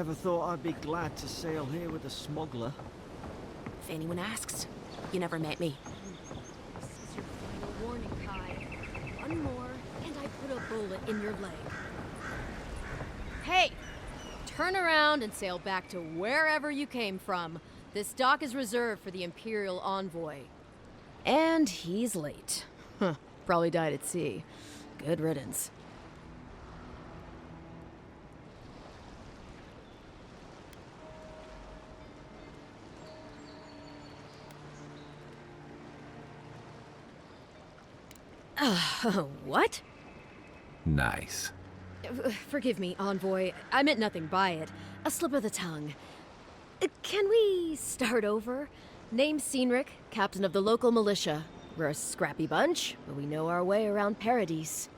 Never thought I'd be glad to sail here with a smuggler. If anyone asks, you never met me. This is your final warning, Kai. One more, and I put a bullet in your leg. Hey! Turn around and sail back to wherever you came from. This dock is reserved for the Imperial envoy. And he's late. Huh. Probably died at sea. Good riddance. What? Nice. Forgive me, envoy. I meant nothing by it. A slip of the tongue. Can we start over? Name's Cynric, captain of the local militia. We're a scrappy bunch, but we know our way around Paradis.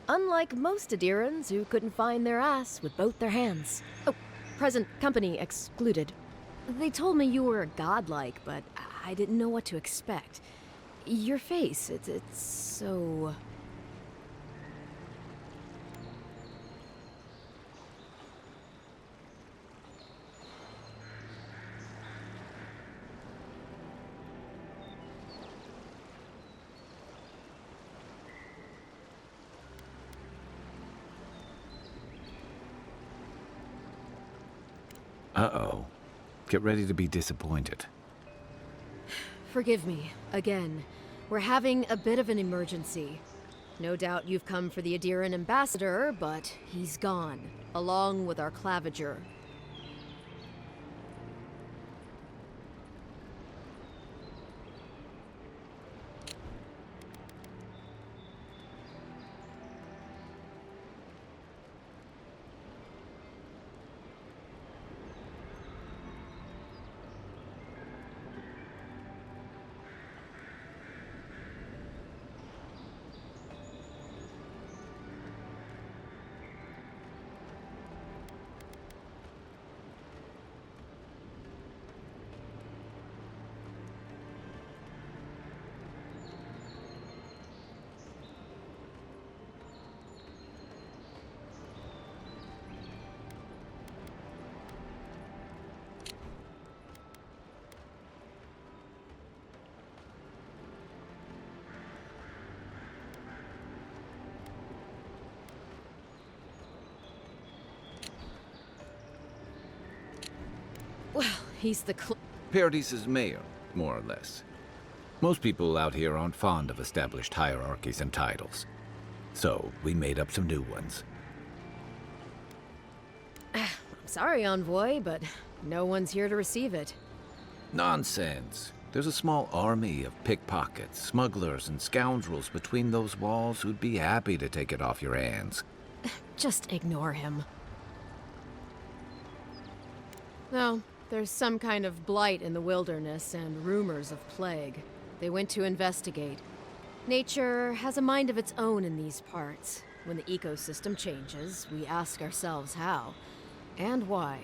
Unlike most Adirans who couldn't find their ass with both their hands. Oh, present company excluded. They told me you were godlike, but I didn't know what to expect. Your face, it's so... Uh-oh. Get ready to be disappointed. Forgive me, again. We're having a bit of an emergency. No doubt you've come for the Adiran ambassador, but he's gone, along with our claviger. Well, he's the Paradis' mayor, more or less. Most people out here aren't fond of established hierarchies and titles. So, we made up some new ones. I'm sorry, envoy, but no one's here to receive it. Nonsense. There's a small army of pickpockets, smugglers, and scoundrels between those walls who'd be happy to take it off your hands. Just ignore him. No, there's some kind of blight in the wilderness and rumors of plague. They went to investigate. Nature has a mind of its own in these parts. When the ecosystem changes, we ask ourselves how and why.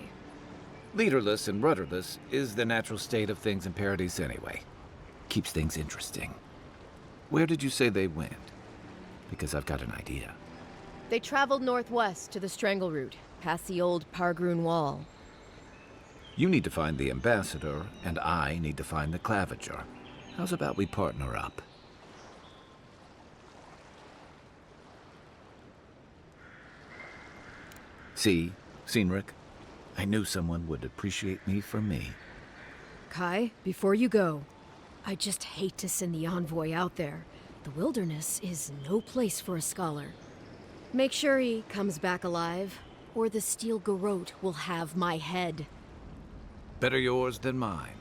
Leaderless and rudderless is the natural state of things in Paradis anyway. Keeps things interesting. Where did you say they went? Because I've got an idea. They traveled northwest to the Strangle Route, past the old Pargroon Wall. You need to find the ambassador, and I need to find the claviger. How's about we partner up? See, Cynric, I knew someone would appreciate me for me. Kai, before you go, I just hate to send the envoy out there. The wilderness is no place for a scholar. Make sure he comes back alive, or the steel garrote will have my head. Better yours than mine.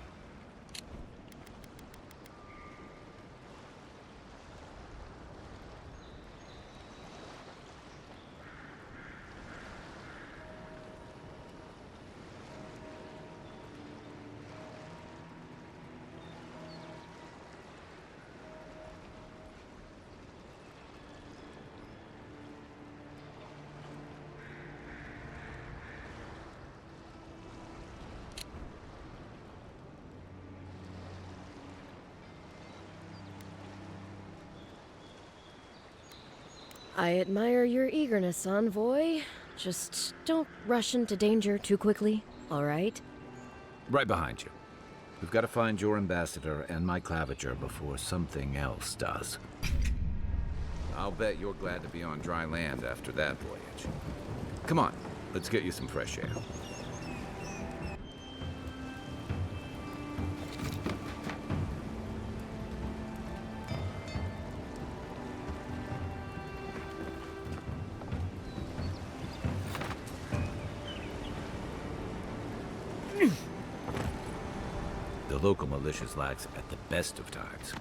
I admire your eagerness, envoy, Just don't rush into danger too quickly, alright? Right behind you. We've got to find your ambassador and my claviger before something else does. I'll bet you're glad to be on dry land after that voyage. Come on, let's get you some fresh air. The local militia's lax at the best of times,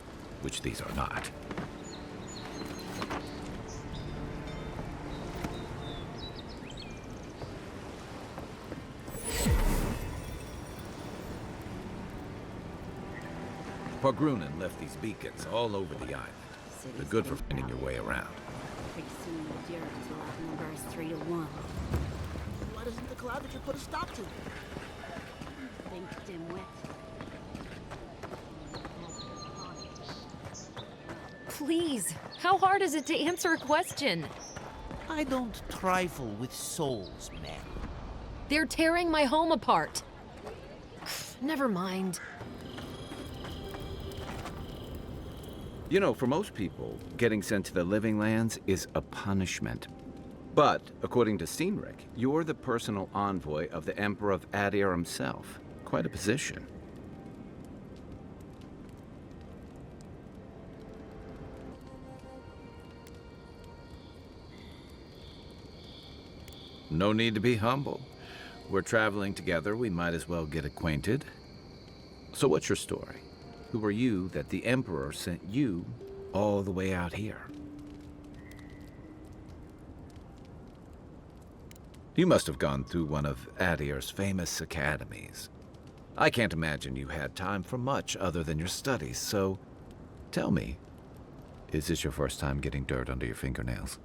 which these are not. Pargrunen left these beacons all over the island. They're good for finding your way around. Pretty soon the Germans will outnumber us 3-1. Why doesn't the Claviger put a stop to it? Think dimwit. Please, how hard is it to answer a question? I don't trifle with souls, man. They're tearing my home apart. Never mind. You know, for most people, getting sent to the Living Lands is a punishment. But, according to Cynric, you're the personal envoy of the Emperor of Adir himself. Quite a position. No need to be humble. We're traveling together, we might as well get acquainted. So what's your story? Who are you that the Emperor sent you all the way out here? You must have gone through one of Adir's famous academies. I can't imagine you had time for much other than your studies, so tell me, is this your first time getting dirt under your fingernails?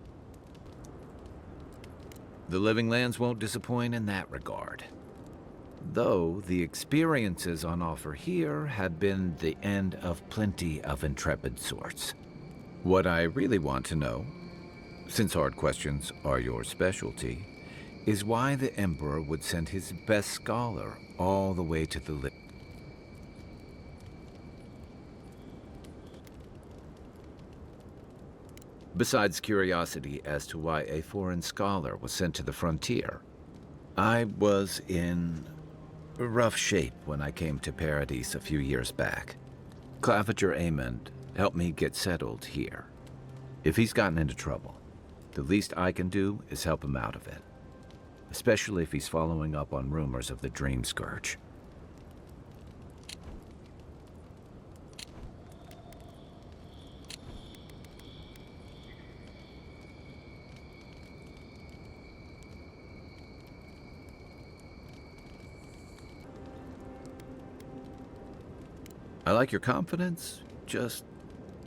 The Living Lands won't disappoint in that regard. Though the experiences on offer here had been the end of plenty of intrepid sorts. What I really want to know, since hard questions are your specialty, is why the Emperor would send his best scholar all the way to the Besides curiosity as to why a foreign scholar was sent to the frontier, I was in rough shape when I came to Paradis a few years back. Claviger Amond helped me get settled here. If he's gotten into trouble, the least I can do is help him out of it. Especially if he's following up on rumors of the Dream Scourge. I like your confidence, just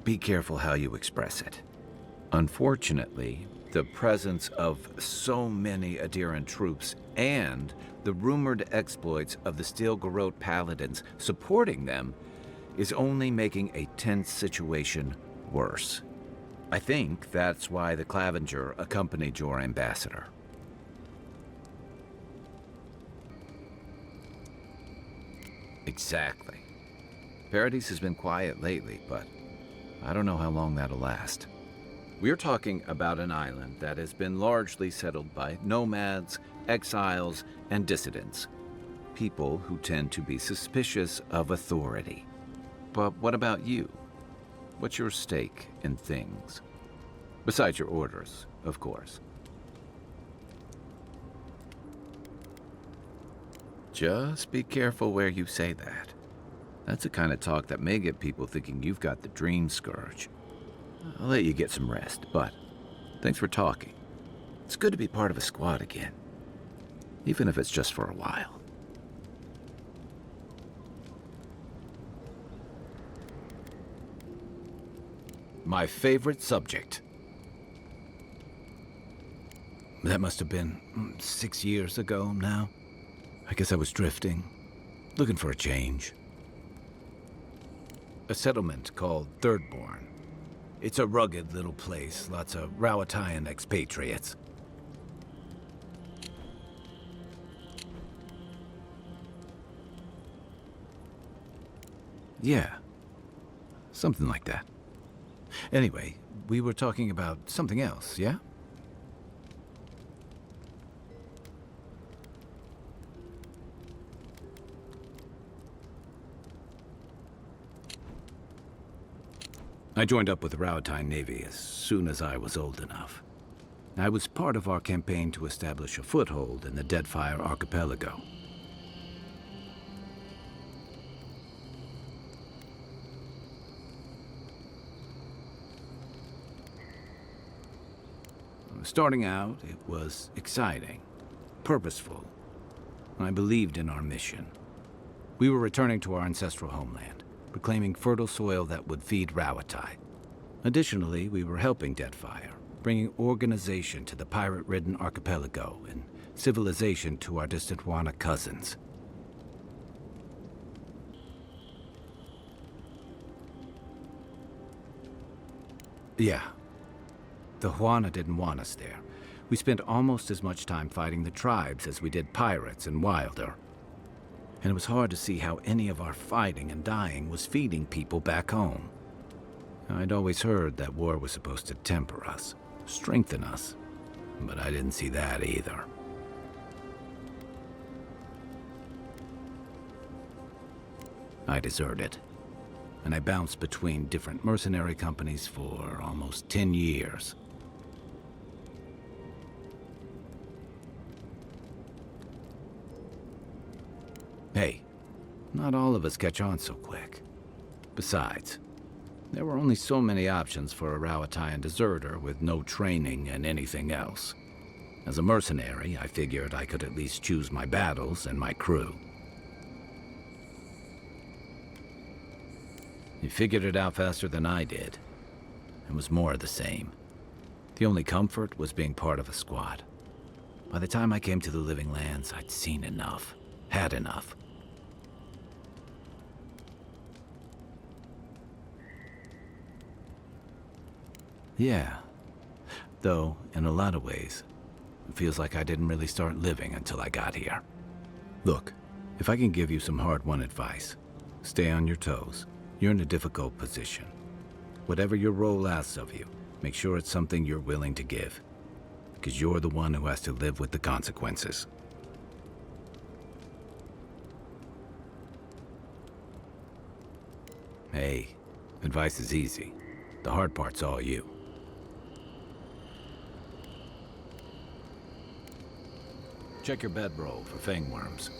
be careful how you express it. Unfortunately, the presence of so many Adiran troops and the rumored exploits of the Steel Garrote Paladins supporting them is only making a tense situation worse. I think that's why the Claviger accompanied your ambassador. Exactly. Paradis has been quiet lately, but I don't know how long that'll last. We're talking about an island that has been largely settled by nomads, exiles, and dissidents. People who tend to be suspicious of authority. But what about you? What's your stake in things? Besides your orders, of course. Just be careful where you say that. That's the kind of talk that may get people thinking you've got the Dream Scourge. I'll let you get some rest, but thanks for talking. It's good to be part of a squad again, even if it's just for a while. My favorite subject. That must have been 6 years ago now. I guess I was drifting, looking for a change. A settlement called Thirdborn. It's a rugged little place, lots of Rawatayan expatriates. Yeah. Something like that. Anyway, we were talking about something else, yeah? I joined up with the Raotai Navy as soon as I was old enough. I was part of our campaign to establish a foothold in the Deadfire Archipelago. Starting out, it was exciting, purposeful. I believed in our mission. We were returning to our ancestral homeland, reclaiming fertile soil that would feed Raotai. Additionally, we were helping Deadfire, bringing organization to the pirate-ridden archipelago and civilization to our distant Wana cousins. Yeah. The Juana didn't want us there. We spent almost as much time fighting the tribes as we did pirates and Wilder. And it was hard to see how any of our fighting and dying was feeding people back home. I'd always heard that war was supposed to temper us, strengthen us, but I didn't see that either. I deserted, and I bounced between different mercenary companies for almost 10 years. Hey, not all of us catch on so quick. Besides, there were only so many options for a Raotai deserter with no training and anything else. As a mercenary, I figured I could at least choose my battles and my crew. You figured it out faster than I did. It was more of the same. The only comfort was being part of a squad. By the time I came to the Living Lands, I'd seen enough, had enough. Yeah. Though, in a lot of ways, it feels like I didn't really start living until I got here. Look, if I can give you some hard-won advice, stay on your toes. You're in a difficult position. Whatever your role asks of you, make sure it's something you're willing to give. Because you're the one who has to live with the consequences. Hey, advice is easy. The hard part's all you. Check your bedroll for fangworms.